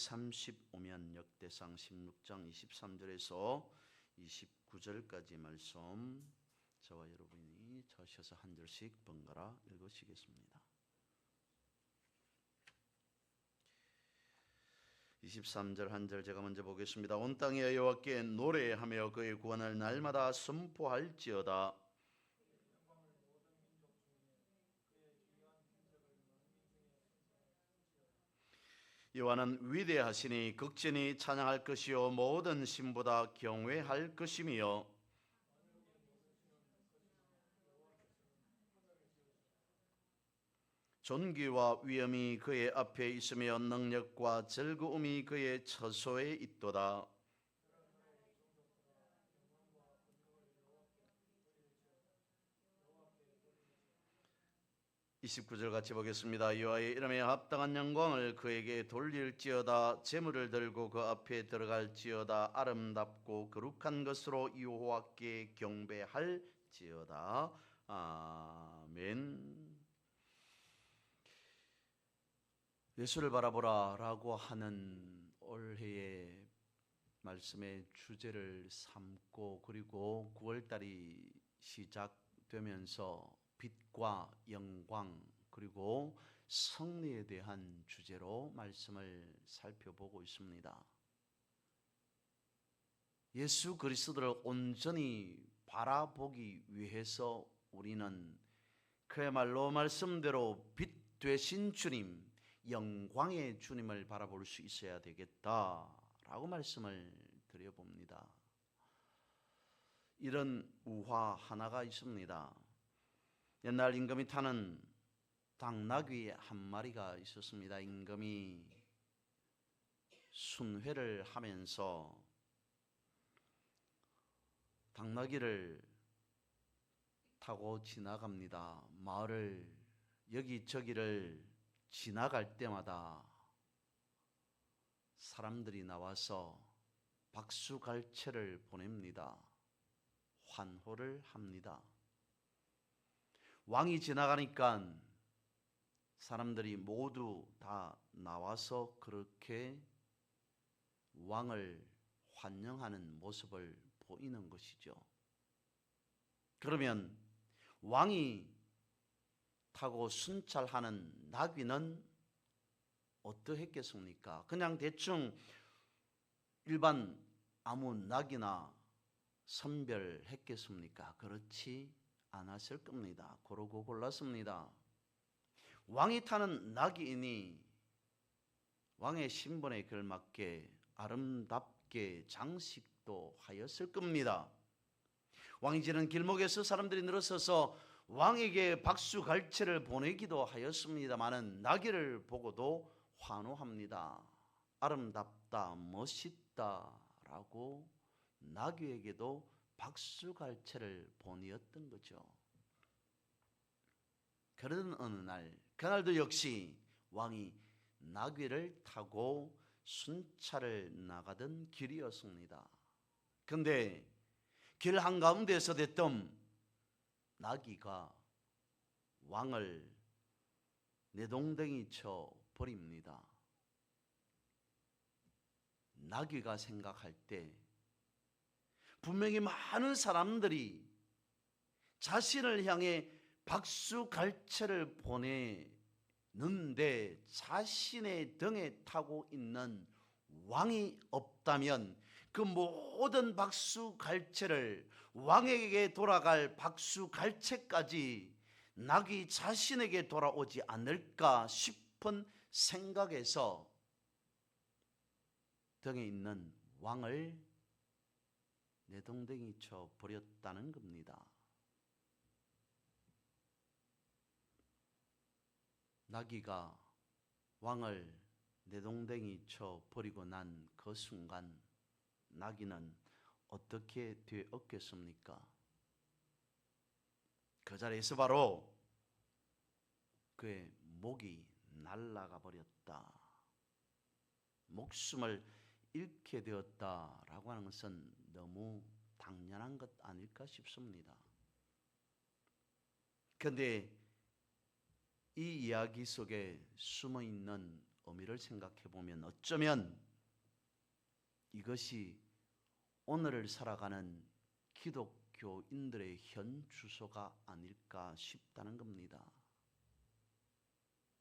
235면 역대상 16장 23절에서 29절까지 말씀 저와 여러분이 저셔서 한 절씩 번갈아 읽으시겠습니다. 23절 한 절 제가 먼저 보겠습니다. 온 땅에 여호와께 노래하며 그의 구원을 날마다 선포할지어다. 여호와는 위대하시니 극진히 찬양할 것이요 모든 신보다 경외할 것이며 존귀와 위엄이 그의 앞에 있으며 능력과 즐거움이 그의 처소에 있도다. (29절) 같이 보겠습니다. 여호와의 이름에 합당한 영광을 그에게 돌릴지어다. 제물을 들고 그 앞에 들어갈지어다. 아름답고 거룩한 것으로 여호와께 경배할지어다. 아멘. 예수를 바라보라 라고 하는 올해의 말씀의 주제를 삼고, 그리고 9월달이 시작되면서 빛과 영광 그리고 승리에 대한 주제로 말씀을 살펴보고 있습니다. 예수 그리스도를 온전히 바라보기 위해서 우리는 그야말로 말씀대로 빛 되신 주님, 영광의 주님을 바라볼 수 있어야 되겠다라고 말씀을 드려봅니다. 이런 우화 하나가 있습니다. 옛날 임금이 타는 당나귀 한 마리가 있었습니다. 임금이 순회를 하면서 당나귀를 타고 지나갑니다. 마을을 여기저기를 지나갈 때마다 사람들이 나와서 박수갈채를 보냅니다. 환호를 합니다. 왕이 지나가니까 사람들이 모두 다 나와서 그렇게 왕을 환영하는 모습을 보이는 것이죠. 그러면 왕이 타고 순찰하는 나귀는 어떠했겠습니까? 그냥 대충 일반 아무 나귀나 선별했겠습니까? 그렇지 않았을 겁니다. 고르고 골랐습니다. 왕이 타는 나귀이니 왕의 신분에 걸맞게 아름답게 장식도 하였을 겁니다. 왕이 지는 길목에서 사람들이 늘어서서 왕에게 박수갈채를 보내기도 하였습니다마는 나귀를 보고도 환호합니다. 아름답다, 멋있다라고 나귀에게도 박수갈채를 보내었던 거죠. 그런 어느 날, 그날도 역시 왕이 나귀를 타고 순찰을 나가던 길이었습니다. 그런데 길 한가운데에서 대뜸 나귀가 왕을 내동댕이 쳐 버립니다. 나귀가 생각할 때 분명히 많은 사람들이 자신을 향해 박수갈채를 보내는데 자신의 등에 타고 있는 왕이 없다면 그 모든 박수갈채를, 왕에게 돌아갈 박수갈채까지 나귀 자신에게 돌아오지 않을까 싶은 생각에서 등에 있는 왕을 내동댕이 쳐 버렸다는 겁니다. 나귀가 왕을 내동댕이 쳐 버리고 난 그 순간 나귀는 어떻게 되었겠습니까? 그 자리에서 바로 그의 목이 날아가 버렸다, 목숨을 잃게 되었다라고 하는 것은 너무 당연한 것 아닐까 싶습니다. 그런데 이 이야기 속에 숨어있는 의미를 생각해 보면 어쩌면 이것이 오늘을 살아가는 기독교인들의 현 주소가 아닐까 싶다는 겁니다.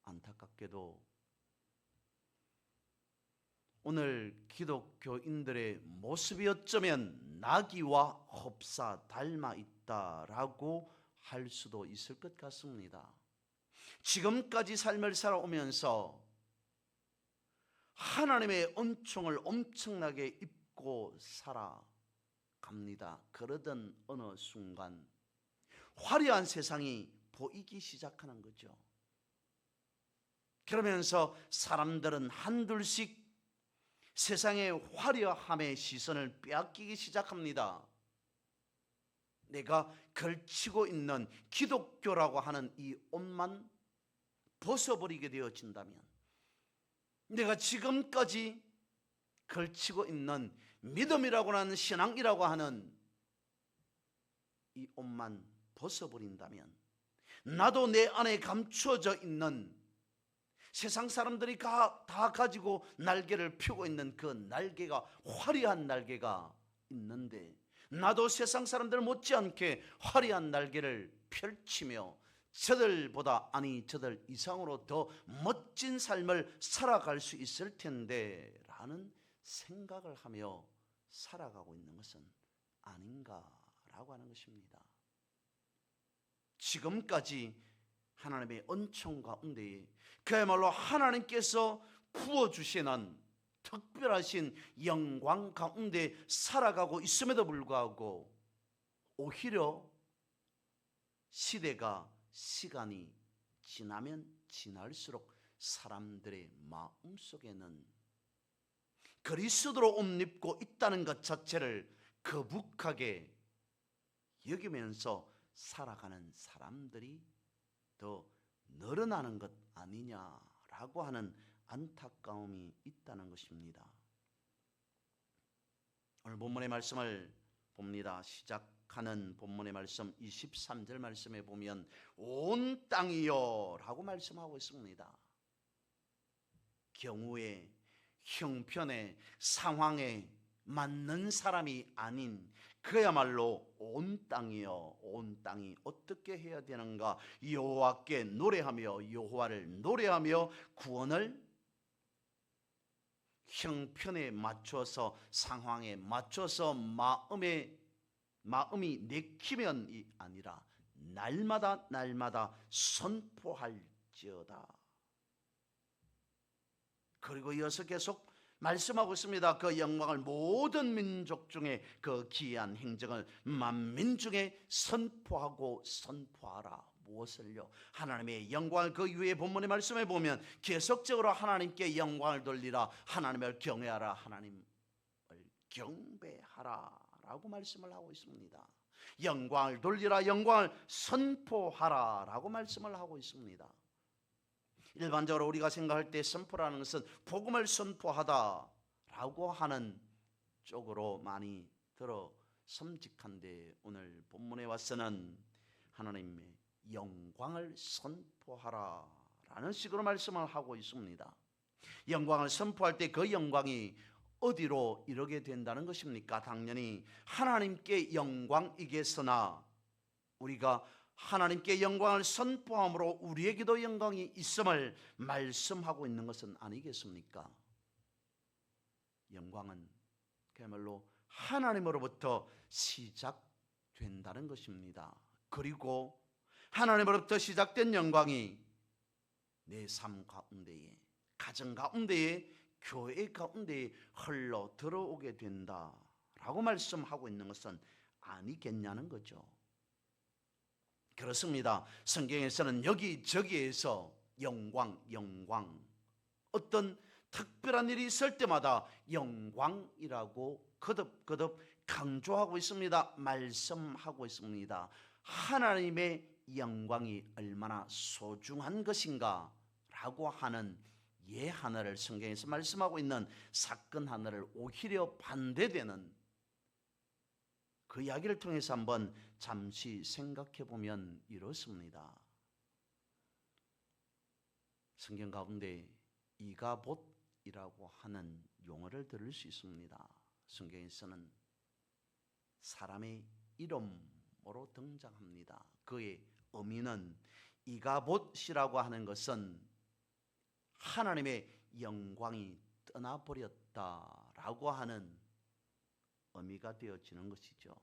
안타깝게도 오늘 기독교인들의 모습이 어쩌면 나귀와 흡사 닮아 있다라고 할 수도 있을 것 같습니다. 지금까지 삶을 살아오면서 하나님의 은총을 엄청나게 입고 살아갑니다. 그러던 어느 순간 화려한 세상이 보이기 시작하는 거죠. 그러면서 사람들은 한둘씩 세상의 화려함의 시선을 빼앗기기 시작합니다. 내가 걸치고 있는 기독교라고 하는 이 옷만 벗어버리게 되어진다면, 내가 지금까지 걸치고 있는 믿음이라고 하는 신앙이라고 하는 이 옷만 벗어버린다면, 나도 내 안에 감추어져 있는 세상 사람들이 다 가지고 날개를 펴고 있는 그 날개가 화려한 날개가 있는데, 나도 세상 사람들 못지않게 화려한 날개를 펼치며 저들보다, 아니 저들 이상으로 더 멋진 삶을 살아갈 수 있을 텐데 라는 생각을 하며 살아가고 있는 것은 아닌가라고 하는 것입니다. 지금까지 하나님의 은총 가운데 그야말로 하나님께서 부어주시는 특별하신 영광 가운데 살아가고 있음에도 불구하고, 오히려 시간이 지나면 지날수록 사람들의 마음속에는 그리스도로 옷 입고 있다는 것 자체를 거북하게 여기면서 살아가는 사람들이 더 늘어나는 것 아니냐라고 하는 안타까움이 있다는 것입니다. 오늘 본문의 말씀을 봅니다. 시작하는 본문의 말씀 23절 말씀에 보면 온 땅이요 라고 말씀하고 있습니다. 경우에, 형편에, 상황에 맞는 사람이 아닌 그야말로 온 땅이요, 온 땅이 어떻게 해야 되는가? 여호와께 노래하며, 여호와를 노래하며 구원을 형편에 맞춰서, 상황에 맞춰서 마음이 내키면이 아니라 날마다 선포할지어다. 그리고 이어서 계속 말씀하고 있습니다. 그 영광을 모든 민족 중에 그 기이한 행적을 만민 중에 선포하라. 무엇을요? 하나님의 영광을. 그 위에 본문의 말씀에 보면 계속적으로 하나님께 영광을 돌리라, 하나님을 경외하라, 하나님을 경배하라 라고 말씀을 하고 있습니다. 영광을 돌리라, 영광을 선포하라 라고 말씀을 하고 있습니다. 일반적으로 우리가 생각할 때 선포라는 것은 복음을 선포하다 라고 하는 쪽으로 많이 들어 섬직한데, 오늘 본문에 와서는 하나님의 영광을 선포하라 라는 식으로 말씀을 하고 있습니다. 영광을 선포할 때 그 영광이 어디로 이르게 된다는 것입니까? 당연히 하나님께 영광이겠으나, 우리가 하나님께 영광을 선포함으로 우리에게도 영광이 있음을 말씀하고 있는 것은 아니겠습니까? 영광은 그야말로 하나님으로부터 시작된다는 것입니다. 그리고 하나님으로부터 시작된 영광이 내 삶 가운데에, 가정 가운데에, 교회 가운데에 흘러 들어오게 된다라고 말씀하고 있는 것은 아니겠냐는 거죠. 그렇습니다. 성경에서는 여기저기에서 영광, 어떤 특별한 일이 있을 때마다 영광이라고 거듭거듭 강조하고 있습니다. 말씀하고 있습니다. 하나님의 영광이 얼마나 소중한 것인가 라고 하는 예 하나를 성경에서 말씀하고 있는 사건 하나를 오히려 반대되는 그 이야기를 통해서 한번 잠시 생각해 보면 이렇습니다. 성경 가운데 이가봇이라고 하는 용어를 들을 수 있습니다. 성경에서는 사람의 이름으로 등장합니다. 그의 의미는 이가봇이라고 하는 것은 하나님의 영광이 떠나버렸다라고 하는 의미가 되어지는 것이죠.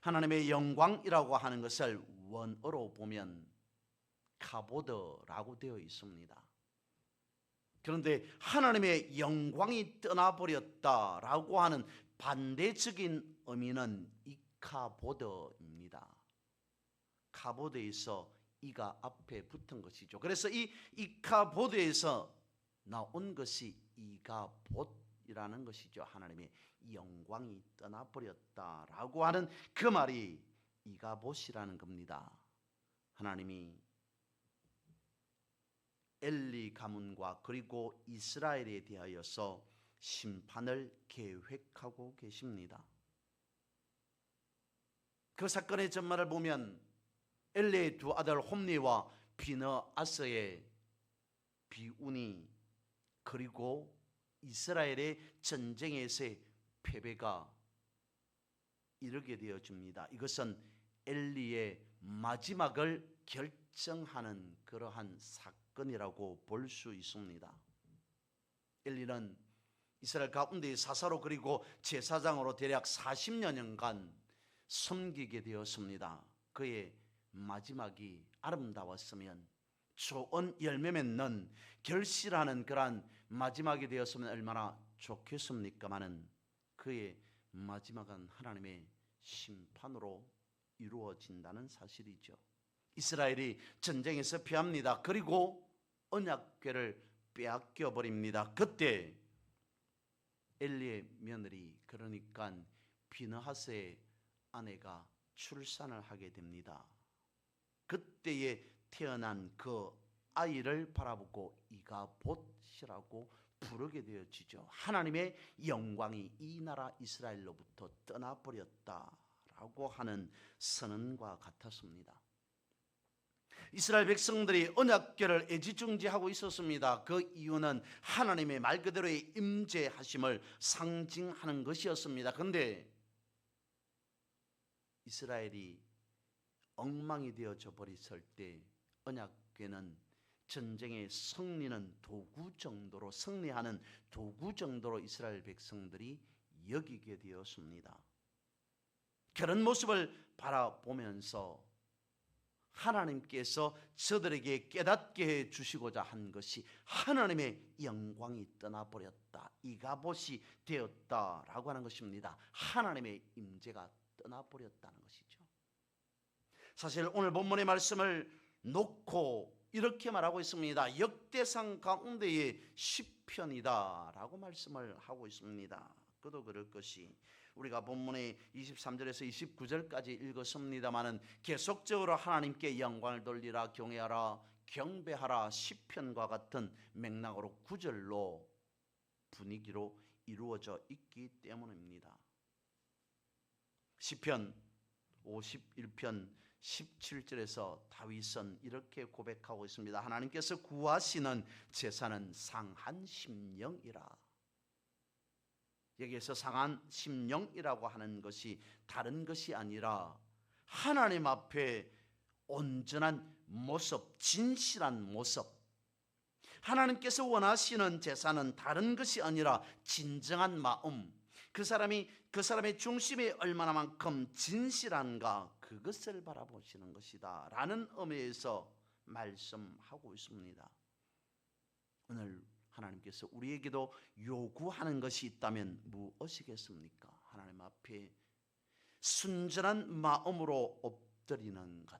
하나님의 영광이라고 하는 것을 원어로 보면 카보드라고 되어 있습니다. 그런데 하나님의 영광이 떠나버렸다라고 하는 반대적인 의미는 이카보드입니다. 카보드에서 이가 앞에 붙은 것이죠. 그래서 이 이카보드에서 나온 것이 이가봇이라는 것이죠. 하나님의 영광이 떠나버렸다라고 하는 그 말이 이가봇이라는 겁니다. 하나님이 엘리 가문과 그리고 이스라엘에 대하여서 심판을 계획하고 계십니다. 그 사건의 전말을 보면 엘리의 두 아들 홈리와 비느아스의 비운이 그리고 이스라엘의 전쟁에서의 패배가 이르게 되어집니다. 이것은 엘리의 마지막을 결정하는 그러한 사건이라고 볼 수 있습니다. 엘리는 이스라엘 가운데 사사로 그리고 제사장으로 대략 40여년간 섬기게 되었습니다. 그의 마지막이 아름다웠으면 좋은 열매 맺는 결실하는 그러한 마지막이 되었으면 얼마나 좋겠습니까마는 그의 마지막은 하나님의 심판으로 이루어진다는 사실이죠. 이스라엘이 전쟁에서 패합니다. 그리고 언약궤를 빼앗겨 버립니다. 그때 엘리의 며느리 그러니까 비느하스의 아내가 출산을 하게 됩니다. 그때에 태어난 그 아이를 바라보고 이가봇이라고 부르게 되어지죠. 하나님의 영광이 이 나라 이스라엘로부터 떠나버렸다라고 하는 선언과 같았습니다. 이스라엘 백성들이 언약궤를 애지중지하고 있었습니다. 그 이유는 하나님의 말 그대로의 임재하심을 상징하는 것이었습니다. 그런데 이스라엘이 엉망이 되어져 버렸을 때 언약궤는 전쟁의 승리하는 도구 정도로 이스라엘 백성들이 여기게 되었습니다. 그런 모습을 바라보면서 하나님께서 저들에게 깨닫게 해 주시고자 한 것이 하나님의 영광이 떠나버렸다, 이가봇이 되었다라고 하는 것입니다. 하나님의 임재가 떠나버렸다는 것이죠. 사실 오늘 본문의 말씀을 놓고 이렇게 말하고 있습니다. 역대상 가운데의 시편이다라고 말씀을 하고 있습니다. 그도 그럴 것이 우리가 본문의 23절에서 29절까지 읽었습니다마는 계속적으로 하나님께 영광을 돌리라, 경외하라, 경배하라, 시편과 같은 맥락으로 구절로 분위기로 이루어져 있기 때문입니다. 시편 51편 17절에서 다윗은 이렇게 고백하고 있습니다. 하나님께서 구하시는 제사는 상한 심령이라. 여기에서 상한 심령이라고 하는 것이 다른 것이 아니라 하나님 앞에 온전한 모습, 진실한 모습, 하나님께서 원하시는 제사는 다른 것이 아니라 진정한 마음, 그 사람의 중심이 얼마나만큼 진실한가 그것을 바라보시는 것이다 라는 의미에서 말씀하고 있습니다. 오늘 하나님께서 우리에게도 요구하는 것이 있다면 무엇이겠습니까? 하나님 앞에 순전한 마음으로 엎드리는 것,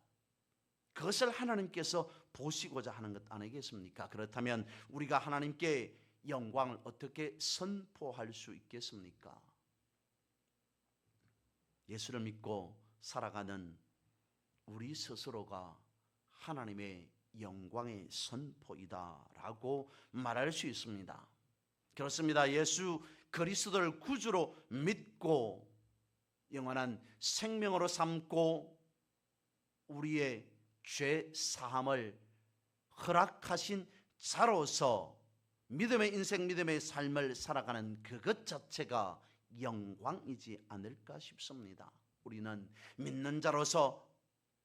그것을 하나님께서 보시고자 하는 것 아니겠습니까? 그렇다면 우리가 하나님께 영광을 어떻게 선포할 수 있겠습니까? 예수를 믿고 살아가는 우리 스스로가 하나님의 영광의 선포이다라고 말할 수 있습니다. 그렇습니다. 예수 그리스도를 구주로 믿고 영원한 생명으로 삼고 우리의 죄 사함을 허락하신 자로서 믿음의 인생, 믿음의 삶을 살아가는 그것 자체가 영광이지 않을까 싶습니다. 우리는 믿는 자로서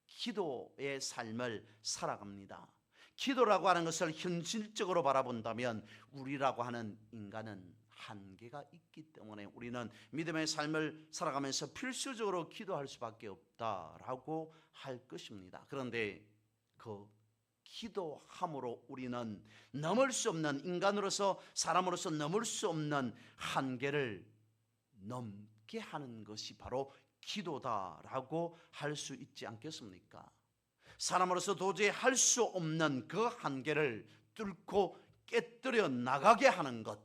기도의 삶을 살아갑니다. 기도라고 하는 것을 현실적으로 바라본다면 우리라고 하는 인간은 한계가 있기 때문에 우리는 믿음의 삶을 살아가면서 필수적으로 기도할 수밖에 없다라고 할 것입니다. 그런데 그 기도함으로 우리는 넘을 수 없는, 인간으로서 사람으로서 넘을 수 없는 한계를 넘게 하는 것이 바로 기도다라고 할 수 있지 않겠습니까? 사람으로서 도저히 할 수 없는 그 한계를 뚫고 깨뜨려 나가게 하는 것,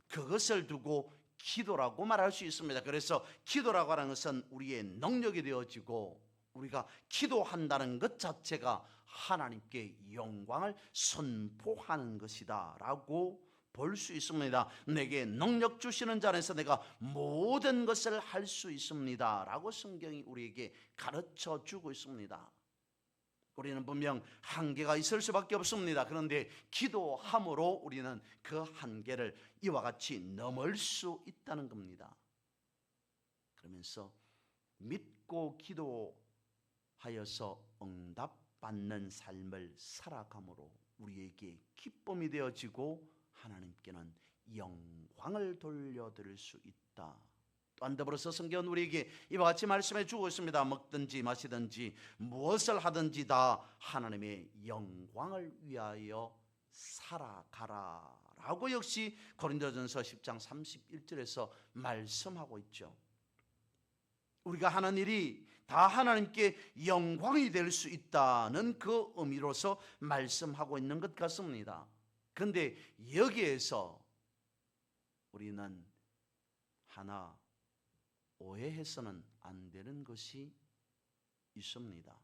그것을 두고 기도라고 말할 수 있습니다. 그래서 기도라고 하는 것은 우리의 능력이 되어지고 우리가 기도한다는 것 자체가 하나님께 영광을 선포하는 것이다 라고 볼 수 있습니다. 내게 능력 주시는 자 안에서 내가 모든 것을 할 수 있습니다 라고 성경이 우리에게 가르쳐 주고 있습니다. 우리는 분명 한계가 있을 수밖에 없습니다. 그런데 기도함으로 우리는 그 한계를 이와 같이 넘을 수 있다는 겁니다. 그러면서 믿고 기도하여서 응답받는 삶을 살아감으로 우리에게 기쁨이 되어지고 하나님께는 영광을 돌려드릴 수 있다. 또한 더불어서 성경은 우리에게 이와 같이 말씀해 주고 있습니다. 먹든지 마시든지 무엇을 하든지 다 하나님의 영광을 위하여 살아가라 라고 역시 고린도전서 10장 31절에서 말씀하고 있죠. 우리가 하는 일이 다 하나님께 영광이 될 수 있다는 그 의미로서 말씀하고 있는 것 같습니다. 그런데 여기에서 우리는 하나 오해해서는 안 되는 것이 있습니다.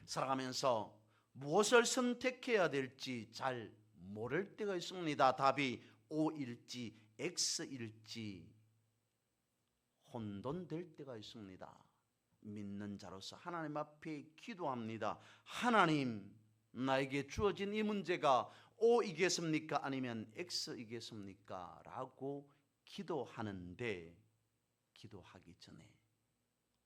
살아가면서 무엇을 선택해야 될지 잘 모를 때가 있습니다. 답이 O일지 X일지 혼돈될 때가 있습니다. 믿는 자로서 하나님 앞에 기도합니다. 하나님, 나에게 주어진 이 문제가 O이겠습니까? 아니면 X이겠습니까? 라고 기도하는데, 기도하기 전에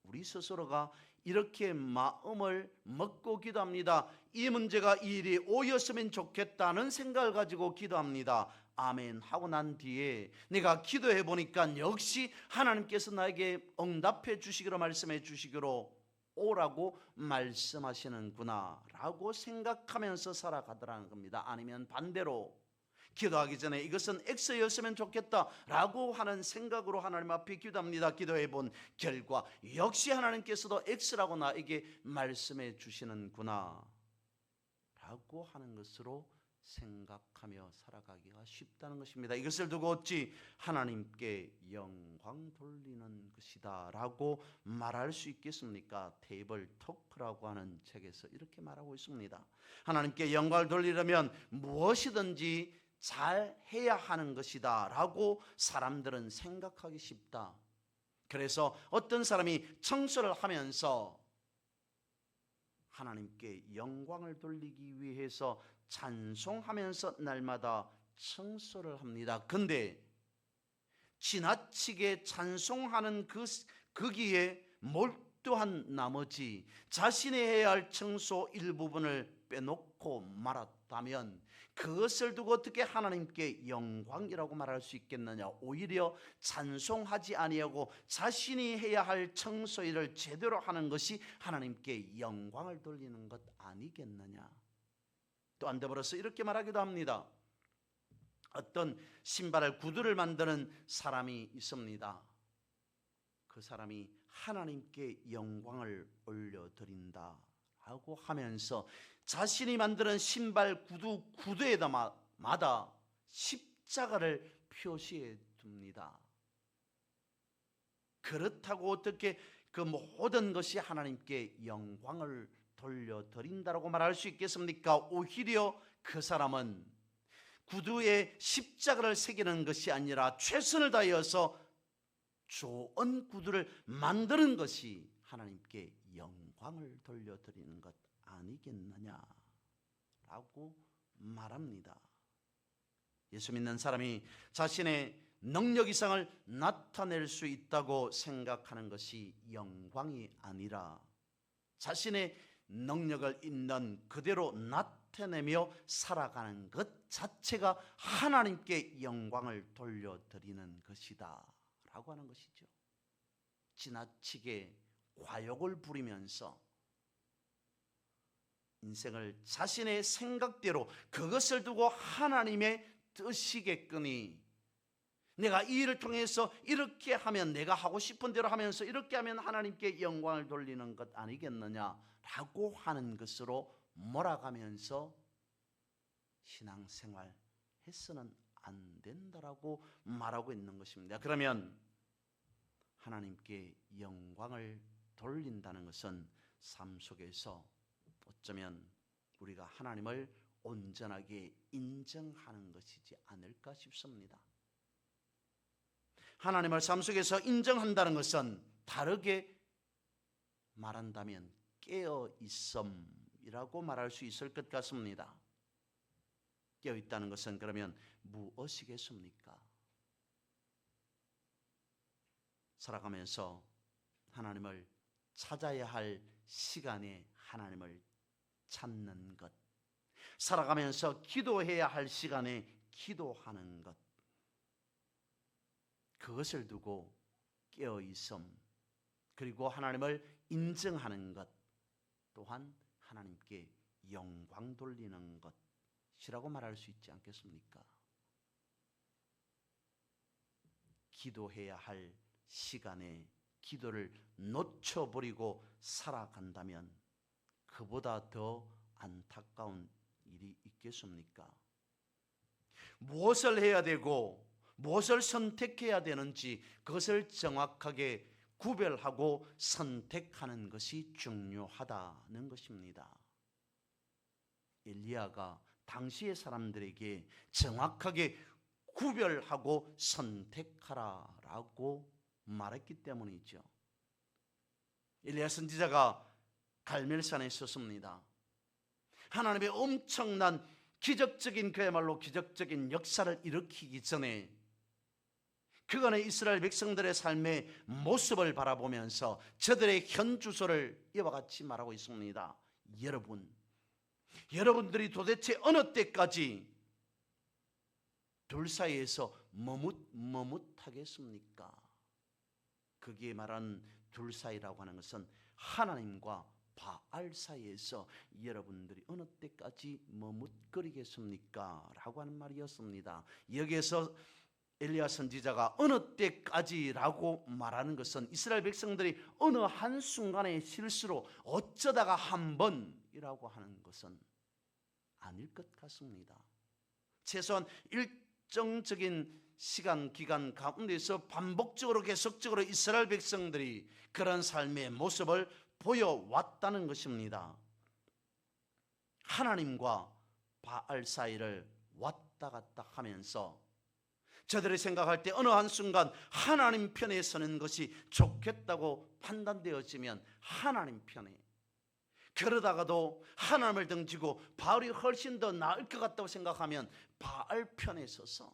우리 스스로가 이렇게 마음을 먹고 기도합니다. 이 문제가 이 일이 O였으면 좋겠다는 생각을 가지고 기도합니다. 아멘 하고 난 뒤에 내가 기도해 보니까 역시 하나님께서 나에게 응답해 주시기로 말씀해 주시기로 O라고 말씀하시는구나 라고 생각하면서 살아가더라는 겁니다. 아니면 반대로 기도하기 전에 이것은 X였으면 좋겠다 라고 하는 생각으로 하나님 앞에 기도합니다. 기도해 본 결과 역시 하나님께서도 X라고 나에게 말씀해 주시는구나 라고 하는 것으로 생각하며 살아가기가 쉽다는 것입니다. 이것을 두고 어찌 하나님께 영광 돌리는 것이다 라고 말할 수 있겠습니까? 테이블 토크라고 하는 책에서 이렇게 말하고 있습니다. 하나님께 영광을 돌리려면 무엇이든지 잘 해야 하는 것이다 라고 사람들은 생각하기 쉽다. 그래서 어떤 사람이 청소를 하면서 하나님께 영광을 돌리기 위해서 찬송하면서 날마다 청소를 합니다. 그런데 지나치게 찬송하는 거기에 몰두한 나머지 자신이 해야 할 청소 일부분을 빼놓고 말았다면 그것을 두고 어떻게 하나님께 영광이라고 말할 수 있겠느냐? 오히려 찬송하지 아니하고 자신이 해야 할 청소 일을 제대로 하는 것이 하나님께 영광을 돌리는 것 아니겠느냐? 또한 더불어서 이렇게 말하기도 합니다. 어떤 신발을 구두를 만드는 사람이 있습니다. 그 사람이 하나님께 영광을 올려드린다 라고 하면서 자신이 만드는 신발 구두에마다 십자가를 표시해 둡니다. 그렇다고 어떻게 그 모든 것이 하나님께 영광을 돌려드린다라고 말할 수 있겠습니까? 오히려 그 사람은 구두에 십자가를 새기는 것이 아니라 최선을 다하여서 좋은 구두를 만드는 것이 하나님께 영광을 돌려드리는 것 아니겠느냐라고 말합니다. 예수 믿는 사람이 자신의 능력 이상을 나타낼 수 있다고 생각하는 것이 영광이 아니라 자신의 능력을 있는 그대로 나타내며 살아가는 것 자체가 하나님께 영광을 돌려드리는 것이다 라고 하는 것이죠. 지나치게 과욕을 부리면서 인생을 자신의 생각대로 그것을 두고 하나님의 뜻이겠거니 내가 이 일을 통해서 이렇게 하면 내가 하고 싶은 대로 하면서 이렇게 하면 하나님께 영광을 돌리는 것 아니겠느냐라고 하는 것으로 몰아가면서 신앙생활 해서는 안 된다라고 말하고 있는 것입니다. 그러면 하나님께 영광을 돌린다는 것은 삶 속에서 어쩌면 우리가 하나님을 온전하게 인정하는 것이지 않을까 싶습니다. 하나님을 삶 속에서 인정한다는 것은 다르게 말한다면 깨어있음이라고 말할 수 있을 것 같습니다. 깨어있다는 것은 그러면 무엇이겠습니까? 살아가면서 하나님을 찾아야 할 시간에 하나님을 찾는 것, 살아가면서 기도해야 할 시간에 기도하는 것, 그것을 두고 깨어있음, 그리고 하나님을 인정하는 것 또한 하나님께 영광 돌리는 것이라고 말할 수 있지 않겠습니까? 기도해야 할 시간에 기도를 놓쳐버리고 살아간다면 그보다 더 안타까운 일이 있겠습니까? 무엇을 해야 되고 무엇을 선택해야 되는지 그것을 정확하게 구별하고 선택하는 것이 중요하다는 것입니다. 엘리야가 당시의 사람들에게 정확하게 구별하고 선택하라라고 말했기 때문이죠. 엘리야 선지자가 갈멜산에 있었습니다. 하나님의 엄청난 기적적인 그야말로 기적적인 역사를 일으키기 전에 그간의 이스라엘 백성들의 삶의 모습을 바라보면서 저들의 현주소를 이와 같이 말하고 있습니다. 여러분들이 도대체 어느 때까지 둘 사이에서 머뭇하겠습니까? 거기에 말하는 둘 사이라고 하는 것은 하나님과 바알 사이에서 여러분들이 어느 때까지 머뭇거리겠습니까? 라고 하는 말이었습니다. 여기에서 엘리야 선지자가 어느 때까지라고 말하는 것은 이스라엘 백성들이 어느 한순간의 실수로 어쩌다가 한 번이라고 하는 것은 아닐 것 같습니다. 최소한 일정적인 시간 기간 가운데서 반복적으로 계속적으로 이스라엘 백성들이 그런 삶의 모습을 보여왔다는 것입니다. 하나님과 바알 사이를 왔다 갔다 하면서 저들이 생각할 때 어느 한순간 하나님 편에 서는 것이 좋겠다고 판단되어지면 하나님 편에, 그러다가도 하나님을 등지고 바알이 훨씬 더 나을 것 같다고 생각하면 바알 편에 서서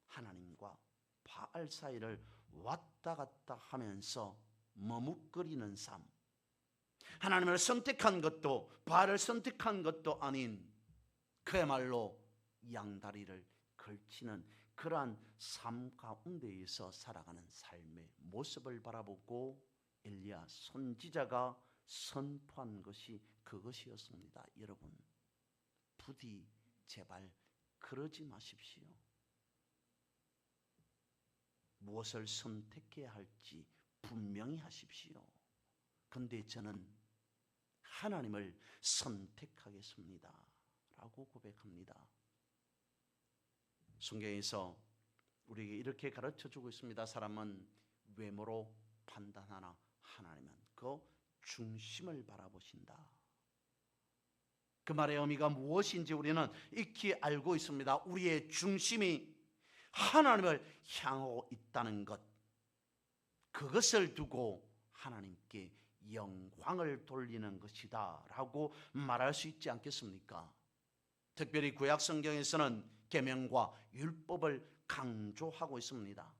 하나님과 바알 사이를 왔다 갔다 하면서 머뭇거리는 삶, 하나님을 선택한 것도 바알을 선택한 것도 아닌 그야말로 양다리를 걸치는 그러한 삶 가운데에서 살아가는 삶의 모습을 바라보고 엘리야 선지자가 선포한 것이 그것이었습니다. 여러분, 부디 제발 그러지 마십시오. 무엇을 선택해야 할지 분명히 하십시오. 그런데 저는 하나님을 선택하겠습니다 라고 고백합니다. 성경에서 우리에게 이렇게 가르쳐주고 있습니다. 사람은 외모로 판단하나 하나님은 그 중심을 바라보신다. 그 말의 의미가 무엇인지 우리는 익히 알고 있습니다. 우리의 중심이 하나님을 향하고 있다는 것, 그것을 두고 하나님께 영광을 돌리는 것이다 라고 말할 수 있지 않겠습니까? 특별히 구약 성경에서는 계명과 율법을 강조하고 있습니다.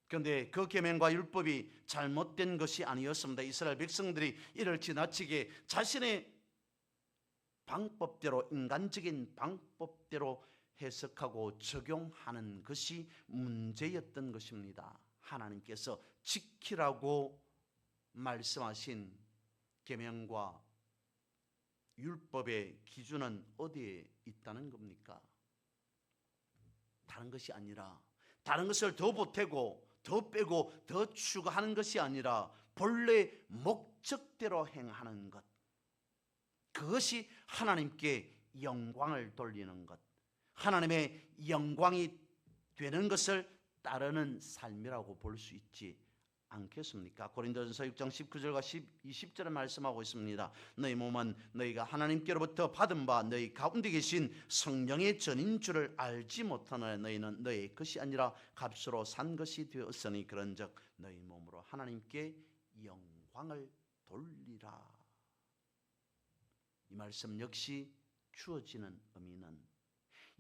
그런데 그 계명과 율법이 잘못된 것이 아니었습니다. 이스라엘 백성들이 이를 지나치게 자신의 방법대로, 인간적인 방법대로 해석하고 적용하는 것이 문제였던 것입니다. 하나님께서 지키라고 말씀하신 계명과 율법의 기준은 어디에 있다는 겁니까? 다른 것이 아니라, 다른 것을 더 보태고 더 빼고 더 추가하는 것이 아니라 본래 목적대로 행하는 것, 그것이 하나님께 영광을 돌리는 것, 하나님의 영광이 되는 것을 따르는 삶이라고 볼 수 있지 않겠습니까? 고린도전서 6장 19절과 20절에 말씀하고 있습니다. 너희 몸은 너희가 하나님께로부터 받은 바 너희 가운데 계신 성령의 전인 줄을 알지 못하노라. 너희는 너희 것이 아니라 값으로 산 것이 되었으니 그런즉 너희 몸으로 하나님께 영광을 돌리라. 이 말씀 역시 주어지는 의미는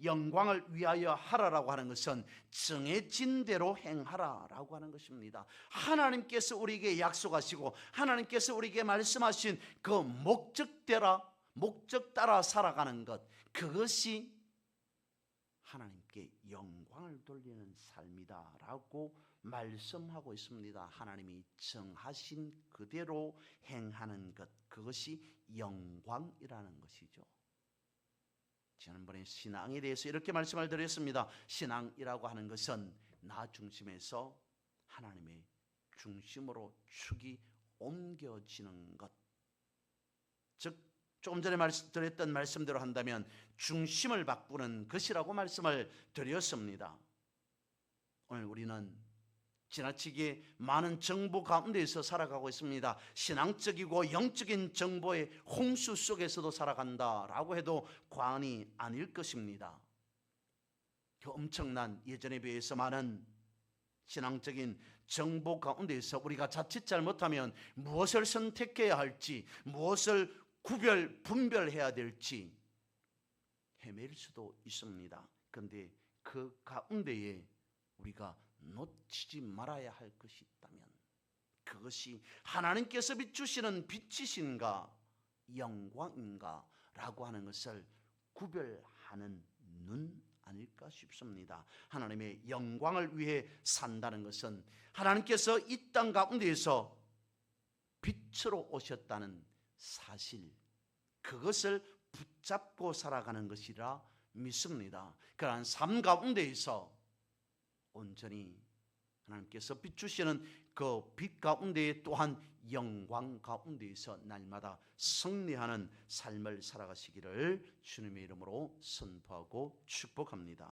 영광을 위하여 하라라고 하는 것은 정해진 대로 행하라라고 하는 것입니다. 하나님께서 우리에게 약속하시고 하나님께서 우리에게 말씀하신 그 목적 따라 살아가는 것, 그것이 하나님께 영광을 돌리는 삶이다라고 말씀하고 있습니다. 하나님이 정하신 그대로 행하는 것, 그것이 영광이라는 것이죠. 지난번에 신앙에 대해서 이렇게 말씀을 드렸습니다. 신앙이라고 하는 것은 나 중심에서 하나님의 중심으로 축이 옮겨지는 것, 즉 조금 전에 드렸던 말씀대로 한다면 중심을 바꾸는 것이라고 말씀을 드렸습니다. 오늘 우리는 지나치게 많은 정보 가운데에서 살아가고 있습니다. 신앙적이고 영적인 정보의 홍수 속에서도 살아간다라고 해도 과언이 아닐 것입니다. 그 엄청난, 예전에 비해서 많은 신앙적인 정보 가운데에서 우리가 자칫 잘못하면 무엇을 선택해야 할지, 무엇을 분별해야 될지 헤맬 수도 있습니다. 그런데 그 가운데에 우리가 놓치지 말아야 할 것이 있다면 그것이 하나님께서 비추시는 빛이신가 영광인가 라고 하는 것을 구별하는 눈 아닐까 싶습니다. 하나님의 영광을 위해 산다는 것은 하나님께서 이 땅 가운데에서 빛으로 오셨다는 사실, 그것을 붙잡고 살아가는 것이라 믿습니다. 그러한 삶 가운데에서 온전히 하나님께서 비추시는 그 빛 가운데 또한 영광 가운데에서 날마다 승리하는 삶을 살아가시기를 주님의 이름으로 선포하고 축복합니다.